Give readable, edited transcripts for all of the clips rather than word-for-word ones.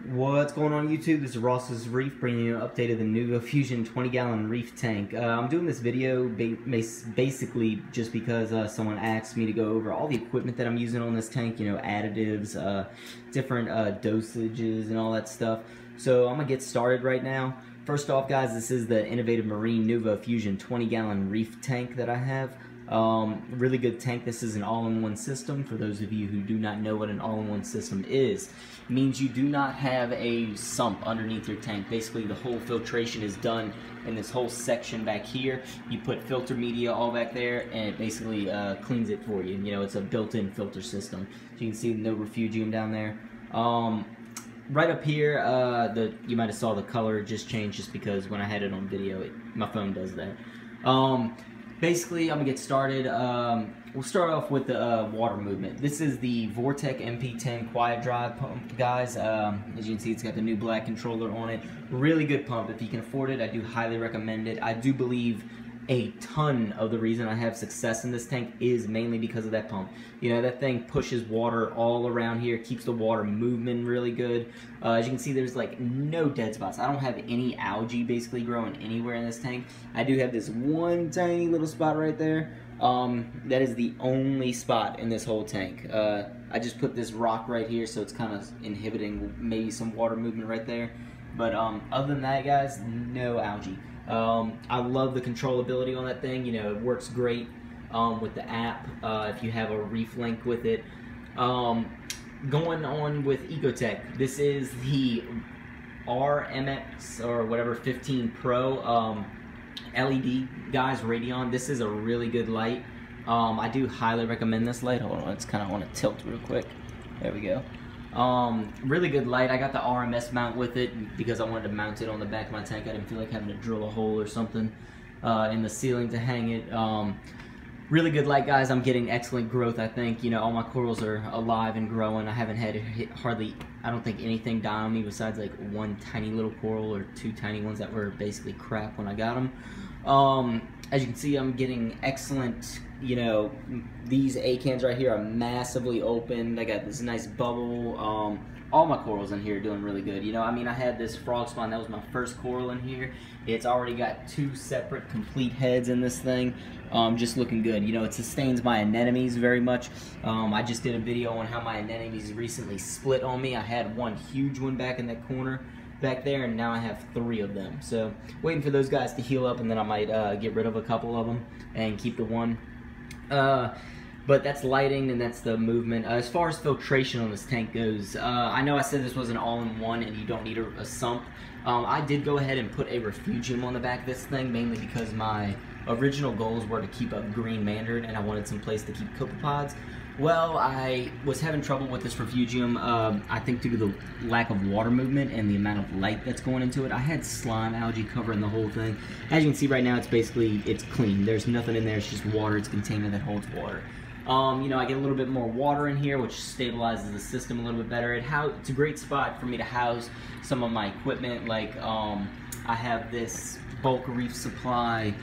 What's going on YouTube? This is Ross's Reef bringing you an update of the Nuvo Fusion 20-gallon Reef tank. I'm doing this video basically just because someone asked me to go over all the equipment that I'm using on this tank, you know, additives, different dosages and all that stuff. So I'm going to get started right now. First off, guys, this is the innovative marine Nuvo Fusion 20-gallon Reef tank that I have. Really good tank. This is an all-in-one system. For those of you who do not know what an all-in-one system is, it means you do not have a sump underneath your tank. Basically, the whole filtration is done in this whole section back here. You put filter media all back there, and it basically cleans it for you. You know, it's a built-in filter system. So you can see the Nuvo Fusion down there. Right up here, you might have saw the color just changed just because when I had it on video, my phone does that. Basically, I'm going to get started. We'll start off with the water movement. This is the Vortec MP10 Quiet Drive pump, guys. As you can see, it's got the new black controller on it. Really good pump. If you can afford it, I do highly recommend it. I do believe a ton of the reason I have success in this tank is mainly because of that pump. You know, that thing pushes water all around here, keeps the water moving really good. As you can see, there's like no dead spots. I don't have any algae basically growing anywhere in this tank. I do have this one tiny little spot right there. That is the only spot in this whole tank. I just put this rock right here, so it's kind of inhibiting maybe some water movement right there. But other than that, guys, no algae. I love the controllability on that thing. You know, it works great with the app if you have a Reef link with it. Going on with Ecotech, this is the RMX or whatever 15 Pro LED, guys, Radion. This is a really good light. I do highly recommend this light. Hold on, it's kind of on a tilt real quick. There we go. Really good light. I got the RMS mount with it because I wanted to mount it on the back of my tank. I didn't feel like having to drill a hole or something in the ceiling to hang it. Really good light, guys. I'm getting excellent growth, I think. You know, all my corals are alive and growing. I haven't had hardly, I don't think anything die on me besides like one tiny little coral or two tiny ones that were basically crap when I got them. As you can see, I'm getting excellent, you know, these A-cans right here are massively open. They got this nice bubble. All my corals in here are doing really good. You know, I mean, I had this frog spawn. That was my first coral in here. It's already got two separate complete heads in this thing. Just looking good. You know, it sustains my anemones very much. I just did a video on how my anemones recently split on me. I had one huge one back in that corner back there, and now I have 3 of them. So waiting for those guys to heal up, and then I might get rid of a couple of them and keep the one. But that's lighting and that's the movement. As far as filtration on this tank goes, I know I said this was an all-in-one and you don't need a sump. I did go ahead and put a refugium on the back of this thing, mainly because my original goals were to keep a green mandarin and I wanted some place to keep copepods. Well, I was having trouble with this refugium, I think due to the lack of water movement and the amount of light that's going into it. I had slime algae covering the whole thing. As you can see right now, it's clean. There's nothing in there, it's just water. It's a container that holds water. You know, I get a little bit more water in here, which stabilizes the system a little bit better. It's a great spot for me to house some of my equipment, like I have this bulk Reef Supply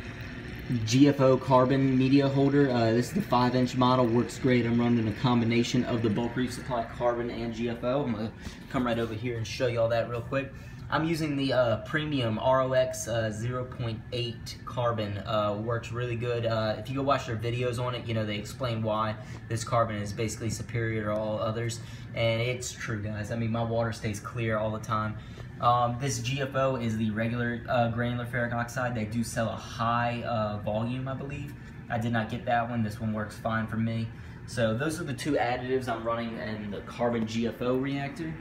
GFO carbon media holder. This is the 5-inch model, works great. I'm running a combination of the bulk Reef Supply carbon and GFO. I'm gonna come right over here and show you all that real quick. I'm using the premium ROX 0.8 carbon. Works really good. If you go watch their videos on it, you know, they explain why this carbon is basically superior to all others, and it's true, guys. I mean, my water stays clear all the time. This GFO is the regular granular ferric oxide. They do sell a high volume, I believe. I did not get that one. This one works fine for me. So those are the 2 additives I'm running in the carbon GFO reactor.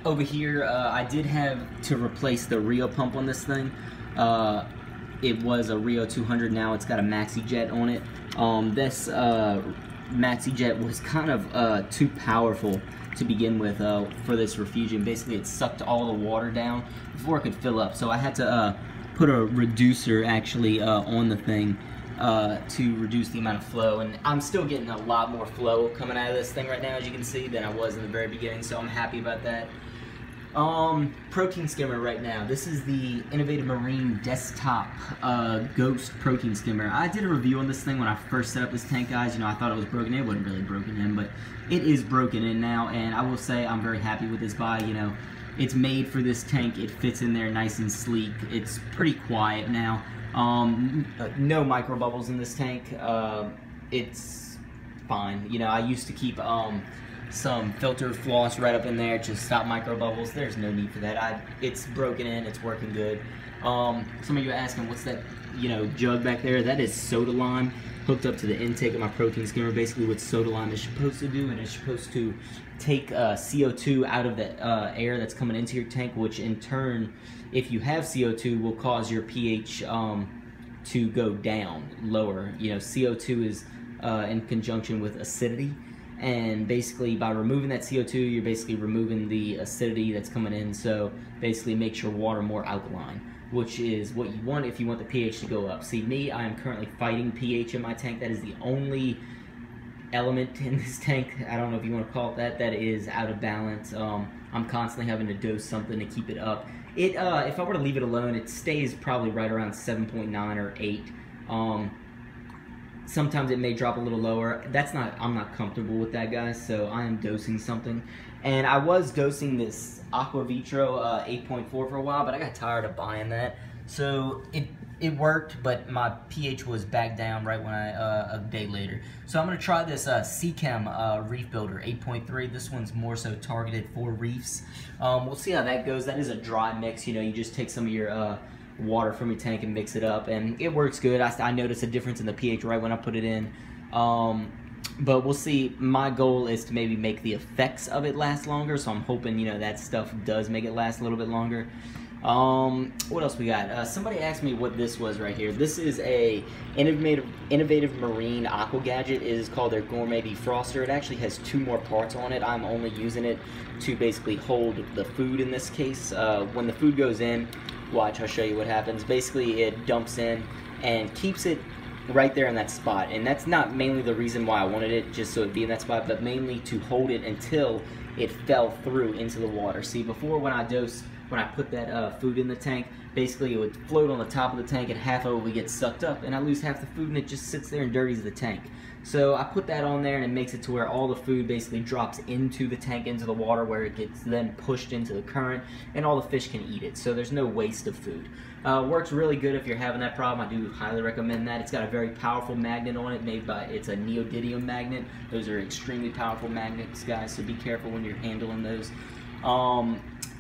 Over here, I did have to replace the Rio pump on this thing. It was a Rio 200, now it's got a Maxi Jet on it. This Maxi Jet was kind of too powerful to begin with for this refugium. Basically, it sucked all the water down before it could fill up. So I had to put a reducer actually on the thing to reduce the amount of flow, and I'm still getting a lot more flow coming out of this thing right now, as you can see, than I was in the very beginning, so I'm happy about that. Protein skimmer right now. This is the Innovative Marine Desktop Ghost Protein Skimmer. I did a review on this thing when I first set up this tank, guys. You know, I thought it was broken in. It wasn't really broken in, but it is broken in now, and I will say I'm very happy with this buy. You know, it's made for this tank. It fits in there nice and sleek. It's pretty quiet now. No micro bubbles in this tank. It's fine. You know, I used to keep some filter floss right up in there to stop micro bubbles. There's no need for that. It's broken in. It's working good. Some of you are asking, what's that, you know, jug back there? That is soda lime hooked up to the intake of my protein skimmer. Basically what soda lime is supposed to do, and it's supposed to take CO2 out of the air that's coming into your tank, which in turn, if you have CO2, will cause your pH to go down, lower. You know, CO2 is in conjunction with acidity, and basically by removing that CO2, you're basically removing the acidity that's coming in, so basically it makes your water more alkaline, which is what you want if you want the pH to go up. See, me, I am currently fighting pH in my tank. That is the only element in this tank, I don't know if you want to call it that, that is out of balance. I'm constantly having to dose something to keep it up. If I were to leave it alone, it stays probably right around 7.9 or 8. Sometimes it may drop a little lower. I'm not comfortable with that, guys, so I am dosing something. And I was dosing this Aqua Vitro 8.4 for a while, but I got tired of buying that. So it worked, but my pH was back down right when a day later. So I'm gonna try this Seachem Reef Builder 8.3. This one's more so targeted for reefs. We'll see how that goes. That is a dry mix. You know, you just take some of your water from your tank and mix it up, and it works good. I noticed a difference in the pH right when I put it in. But we'll see. My goal is to maybe make the effects of it last longer, so I'm hoping, you know, that stuff does make it last a little bit longer. What else we got? Somebody asked me what this was right here. This is a innovative marine aqua gadget. It is called their Gourmet defroster. It actually has 2 more parts on it. I'm only using it to basically hold the food in this case. When the food goes in, watch, I'll show you what happens. Basically, it dumps in and keeps it right there in that spot. And that's not mainly the reason why I wanted it, just so it'd be in that spot, but mainly to hold it until it fell through into the water. See, before when I put that food in the tank, basically it would float on the top of the tank and half of it would get sucked up, and I lose half the food and it just sits there and dirties the tank. So I put that on there, and it makes it to where all the food basically drops into the tank, into the water, where it gets then pushed into the current, and all the fish can eat it. So there's no waste of food. Works really good if you're having that problem. I do highly recommend that. It's got a very powerful magnet on it, it's a neodymium magnet. Those are extremely powerful magnets, guys, so be careful when you're handling those.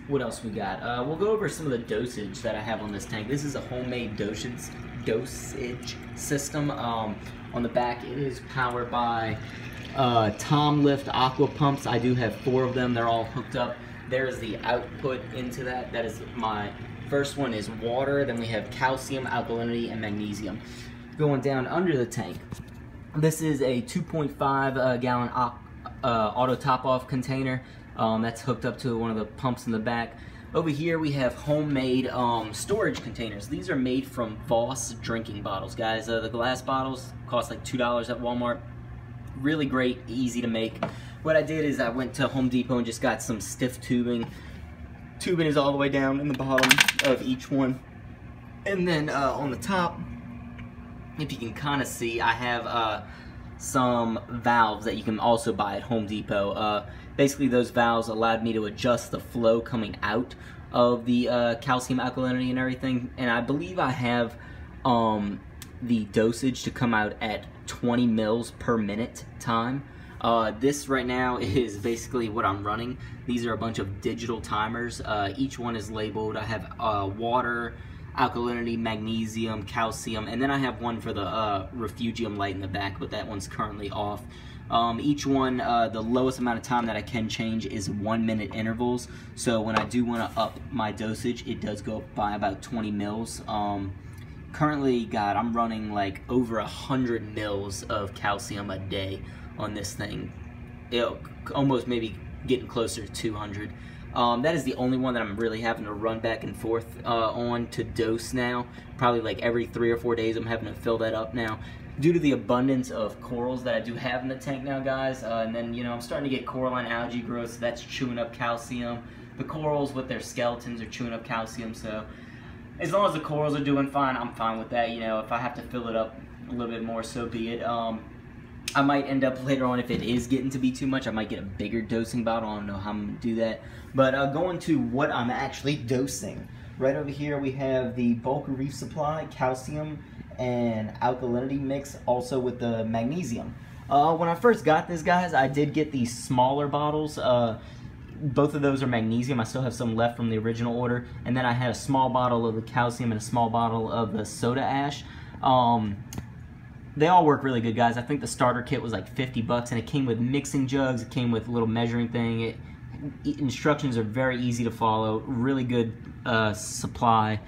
What else we got? We'll go over some of the dosage that I have on this tank. This is a homemade dosage system. On the back, it is powered by Tom Lift aqua pumps. I do have 4 of them. They're all hooked up. There's the output into that. That is my first one is water. Then we have calcium, alkalinity, and magnesium. Going down under the tank, this is a 2.5 gallon auto top-off container. That's hooked up to one of the pumps in the back. Over here we have homemade storage containers. These are made from Voss drinking bottles, guys. The glass bottles cost like $2 at Walmart. Really great, easy to make. What I did is I went to Home Depot and just got some stiff tubing. Tubing is all the way down in the bottom of each one. And then on the top, if you can kind of see, I have some valves that you can also buy at Home Depot. Basically, those valves allowed me to adjust the flow coming out of the calcium, alkalinity, and everything. And I believe I have the dosage to come out at 20 mils per minute time. This right now is basically what I'm running. These are a bunch of digital timers. Each one is labeled. I have water, alkalinity, magnesium, calcium, and then I have one for the refugium light in the back, but that one's currently off. Each one, the lowest amount of time that I can change is 1 minute intervals. So when I do want to up my dosage, it does go up by about 20 mils. Currently, God, I'm running like over 100 mils of calcium a day on this thing. It'll almost maybe getting closer to 200. That is the only one that I'm really having to run back and forth on to dose now. Probably like every 3 or 4 days I'm having to fill that up now, due to the abundance of corals that I do have in the tank now, guys. And then, you know, I'm starting to get coralline algae growth, so that's chewing up calcium. The corals with their skeletons are chewing up calcium, so as long as the corals are doing fine, I'm fine with that. You know, if I have to fill it up a little bit more, so be it. I might end up later on, if it is getting to be too much, I might get a bigger dosing bottle. I don't know how I'm going to do that. But going to what I'm actually dosing. Right over here we have the bulk Reef supply, calcium and alkalinity mix, also with the magnesium. When I first got this, guys, I did get these smaller bottles. Both of those are magnesium. I still have some left from the original order. And then I had a small bottle of the calcium and a small bottle of the soda ash. They all work really good, guys. I think the starter kit was like 50 bucks, and it came with mixing jugs. It came with a little measuring thing. Instructions are very easy to follow. Really good supply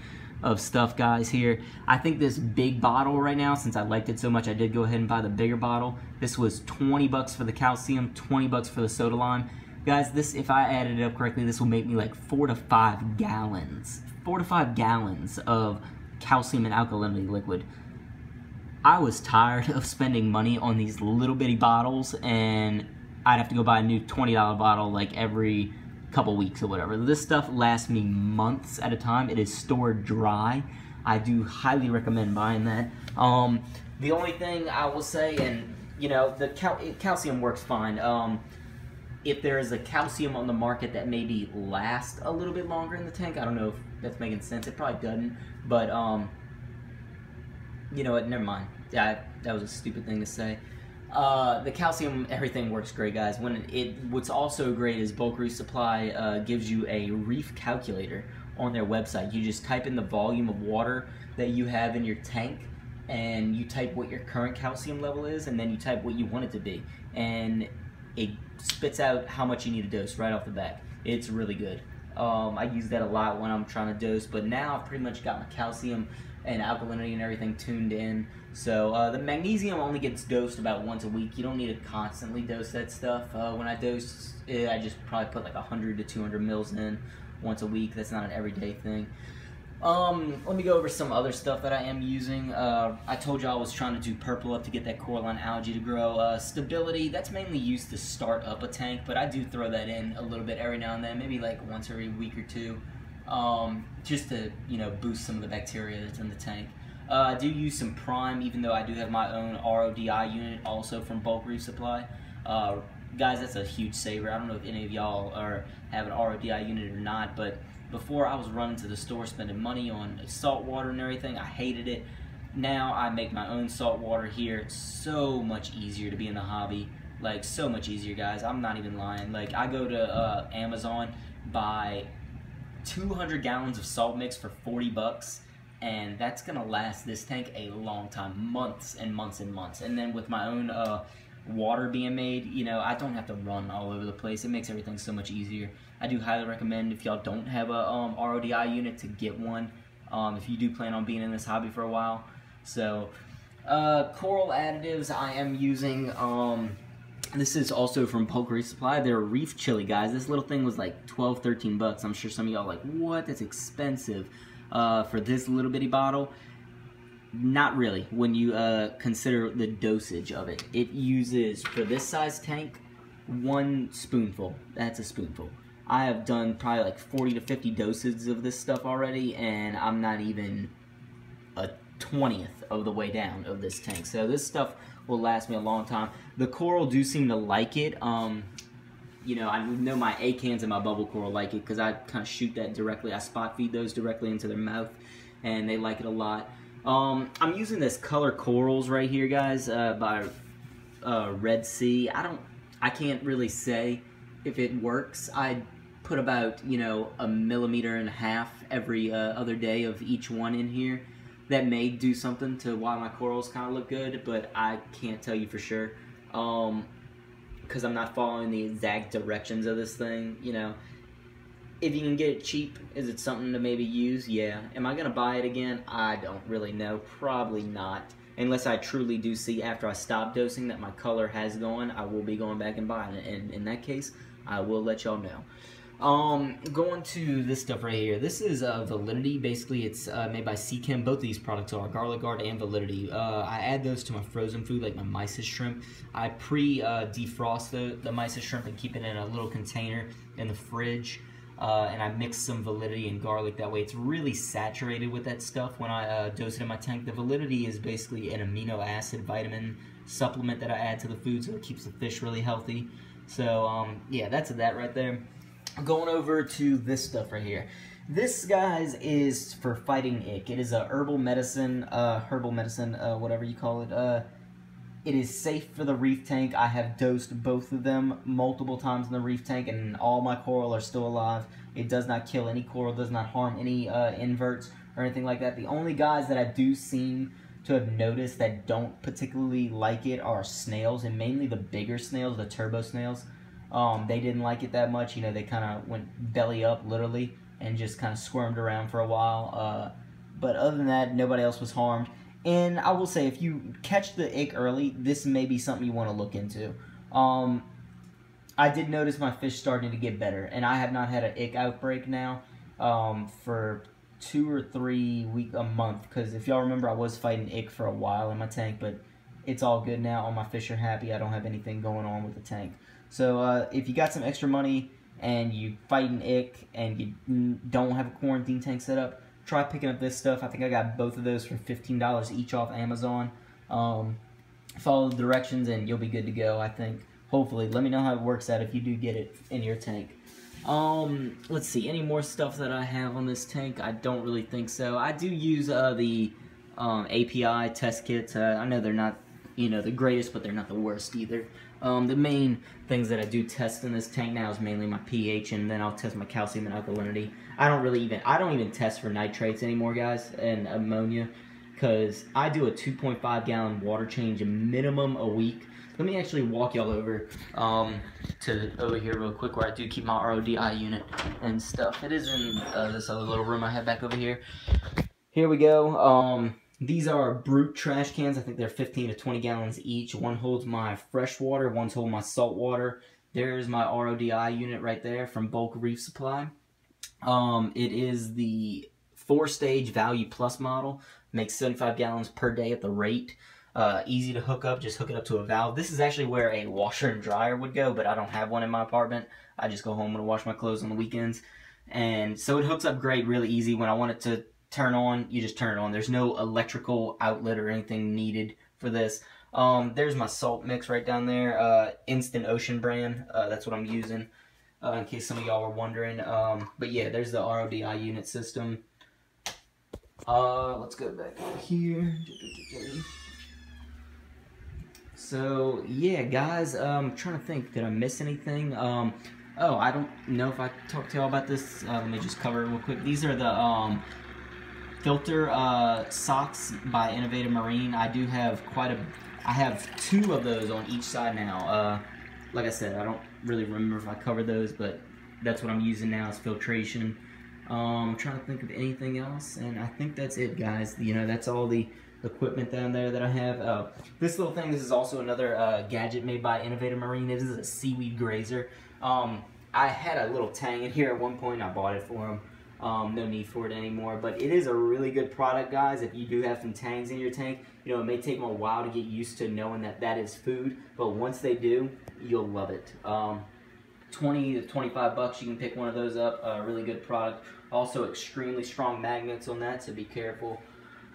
of stuff, guys, here. I think this big bottle right now, since I liked it so much, I did go ahead and buy the bigger bottle. This was 20 bucks for the calcium, 20 bucks for the soda lime. Guys, this, if I added it up correctly, this will make me like 4 to 5 gallons. 4 to 5 gallons of calcium and alkalinity liquid. I was tired of spending money on these little bitty bottles, and I'd have to go buy a new $20 bottle like every couple weeks or whatever. This stuff lasts me months at a time. It is stored dry. I do highly recommend buying that. The only thing I will say, and you know, the calcium works fine. If there is a calcium on the market that maybe lasts a little bit longer in the tank, I don't know if that's making sense. It probably doesn't, but you know what, never mind. That was a stupid thing to say. The calcium, everything works great, guys. What's also great is Bulk Reef Supply gives you a Reef calculator on their website. You just type in the volume of water that you have in your tank, and you type what your current calcium level is, and then you type what you want it to be, and it spits out how much you need to dose right off the bat. It's really good. I use that a lot when I'm trying to dose, but now I've pretty much got my calcium and alkalinity and everything tuned in. So the magnesium only gets dosed about once a week. You don't need to constantly dose that stuff. When I dose it, I just probably put like 100 to 200 mils in once a week. That's not an everyday thing. Let me go over some other stuff that I am using. I told you I was trying to do purple up to get that coralline algae to grow. Stability, that's mainly used to start up a tank, but I do throw that in a little bit every now and then, maybe like once every week or two, just to, you know, boost some of the bacteria that's in the tank. I do use some prime, even though I do have my own RODI unit also from Bulk Reef Supply. Guys, that's a huge saver. I don't know if any of y'all have an RODI unit or not, but before I was running to the store spending money on salt water and everything. I hated it. Now I make my own salt water here. It's so much easier to be in the hobby. Like, so much easier, guys. I'm not even lying. Like, I go to Amazon, buy 200 gallons of salt mix for 40 bucks, and that's gonna last this tank a long time, months and months and months. And then with my own water being made, you know, I don't have to run all over the place. It makes everything so much easier. I do highly recommend, if y'all don't have a RODI unit, to get one if you do plan on being in this hobby for a while. So coral additives I am using, this is also from Bulk Reef Supply. They're Reef chili, guys. This little thing was like 12, 13 bucks. I'm sure some of y'all are like, what? That's expensive for this little bitty bottle. Not really, when you consider the dosage of it. It uses, for this size tank, 1 spoonful. That's a spoonful. I have done probably like 40 to 50 doses of this stuff already, and I'm not even a 20th of the way down of this tank. So this stuff will last me a long time. The coral do seem to like it. You know, I know my acans and my bubble coral like it because I kind of shoot that directly. I spot feed those directly into their mouth, and they like it a lot. I'm using this Color Corals right here, guys, by Red Sea. I can't really say if it works. I put about, you know, 1.5 millimeters every other day of each one in here. That may do something to why my corals kind of look good, but I can't tell you for sure. Because I'm not following the exact directions of this thing, you know. If you can get it cheap, is it something to maybe use? Yeah. Am I going to buy it again? I don't really know. Probably not. Unless I truly do see after I stop dosing that my color has gone, I will be going back and buying it. And in that case, I will let y'all know. Going to this stuff right here. This is Validity. Basically, it's made by Seachem. Both of these products are Garlic Guard and Validity. I add those to my frozen food, like my mysis shrimp. I defrost the mysis shrimp and keep it in a little container in the fridge. and I mixed some Validity and garlic. That way it's really saturated with that stuff when I dose it in my tank. The Validity is basically an amino acid vitamin supplement that I add to the food, so it keeps the fish really healthy. So yeah, that's that right there. Going over to this stuff right here. This, guys, is for fighting ick. It is a herbal medicine, whatever you call it. It is safe for the reef tank. I have dosed both of them multiple times in the reef tank, and all my coral are still alive. It does not kill any coral, does not harm any inverts or anything like that. The only guys that I do seem to have noticed that don't particularly like it are snails, and mainly the bigger snails, the turbo snails. They didn't like it that much. You know, they kind of went belly up, literally, and just kind of squirmed around for a while. But other than that, nobody else was harmed. And I will say, if you catch the ick early, this may be something you want to look into. I did notice my fish starting to get better, and I have not had an ick outbreak now for 2 or 3 weeks, a month. Because if y'all remember, I was fighting ick for a while in my tank, but it's all good now. All my fish are happy. I don't have anything going on with the tank. So if you got some extra money and you fight an ick and you don't have a quarantine tank set up, try picking up this stuff. I think I got both of those for $15 each off Amazon. Follow the directions and you'll be good to go, I think. Hopefully. Let me know how it works out if you do get it in your tank. Let's see. Any more stuff that I have on this tank? I don't really think so. I do use the API test kits. I know they're not, you know, the greatest, but they're not the worst either. The main things that I do test in this tank now is mainly my pH, and then I'll test my calcium and alkalinity. I don't even test for nitrates anymore, guys, and ammonia, because I do a 2.5 gallon water change minimum a week. Let me actually walk y'all over to over here real quick, where I do keep my RODI unit and stuff. It is in this other little room I have back over here. Here we go. These are Brute trash cans. I think they're 15 to 20 gallons each. One holds my fresh water, one's holding my salt water. There's my RODI unit right there from Bulk Reef Supply. It is the 4-stage Value Plus model. Makes 75 gallons per day at the rate. Easy to hook up, just hook it up to a valve. This is actually where a washer and dryer would go, but I don't have one in my apartment. I just go home and wash my clothes on the weekends. And so it hooks up great, really easy. When I want it to turn on, you just turn it on. There's no electrical outlet or anything needed for this. There's my salt mix right down there. Instant Ocean brand. That's what I'm using, in case some of y'all were wondering. But yeah, there's the RODI unit system. Let's go back over here. So yeah, guys, I'm trying to think, did I miss anything? Oh, I don't know if I talked to y'all about this. Let me just cover it real quick. These are the filter socks by Innovative Marine. I do have I have 2 of those on each side now. Like I said, I don't really remember if I covered those, but that's what I'm using now is Filtration. I'm trying to think of anything else, and I think that's it, guys. You know, that's all the equipment down there that I have. This little thing, this is also another gadget made by Innovative Marine. This is a seaweed grazer. I had a little tang in here at one point. I bought it for them. No need for it anymore, but it is a really good product, guys. If you do have some tangs in your tank, you know, it may take them a while to get used to knowing that that is food, but once they do, you'll love it. 20 to 25 bucks, you can pick one of those up. Really good product. Also extremely strong magnets on that, so be careful.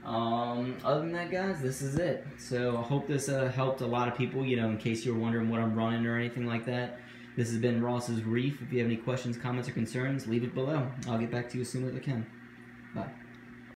Other than that, guys, this is it. So I hope this helped a lot of people, you know, in case you're wondering what I'm running or anything like that. This has been Ross's Reef. If you have any questions, comments, or concerns, leave it below. I'll get back to you as soon as I can. Bye.